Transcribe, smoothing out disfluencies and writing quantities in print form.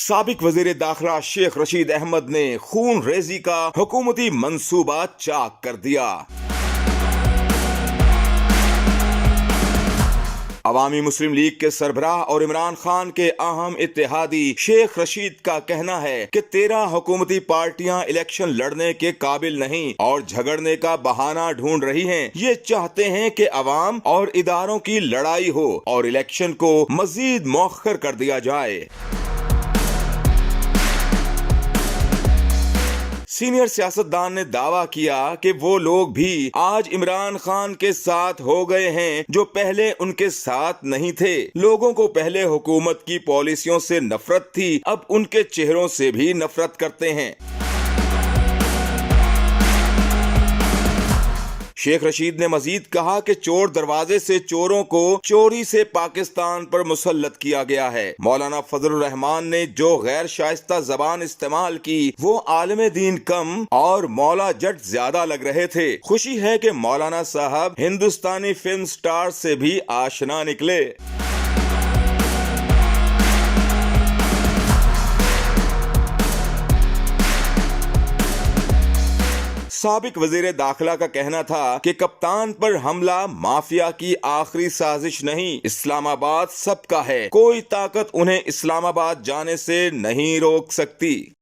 سابق وزیر داخلہ شیخ رشید احمد نے خون ریزی کا حکومتی منصوبہ چاک کر دیا۔ عوامی مسلم لیگ کے سربراہ اور عمران خان کے اہم اتحادی شیخ رشید کا کہنا ہے کہ 13 حکومتی پارٹیاں الیکشن لڑنے کے قابل نہیں اور جھگڑنے کا بہانہ ڈھونڈ رہی ہیں۔ یہ چاہتے ہیں کہ عوام اور اداروں کی لڑائی ہو اور الیکشن کو مزید مؤخر کر دیا جائے۔ سینئر سیاستدان نے دعویٰ کیا کہ وہ لوگ بھی آج عمران خان کے ساتھ ہو گئے ہیں جو پہلے ان کے ساتھ نہیں تھے۔ لوگوں کو پہلے حکومت کی پالیسیوں سے نفرت تھی، اب ان کے چہروں سے بھی نفرت کرتے ہیں۔ شیخ رشید نے مزید کہا کہ چور دروازے سے چوروں کو چوری سے پاکستان پر مسلط کیا گیا ہے۔ مولانا فضل الرحمان نے جو غیر شائستہ زبان استعمال کی وہ عالم دین کم اور مولا جٹ زیادہ لگ رہے تھے۔ خوشی ہے کہ مولانا صاحب ہندوستانی فلم سٹار سے بھی آشنا نکلے۔ سابق وزیر داخلہ کا کہنا تھا کہ کپتان پر حملہ مافیا کی آخری سازش نہیں، اسلام آباد سب کا ہے، کوئی طاقت انہیں اسلام آباد جانے سے نہیں روک سکتی۔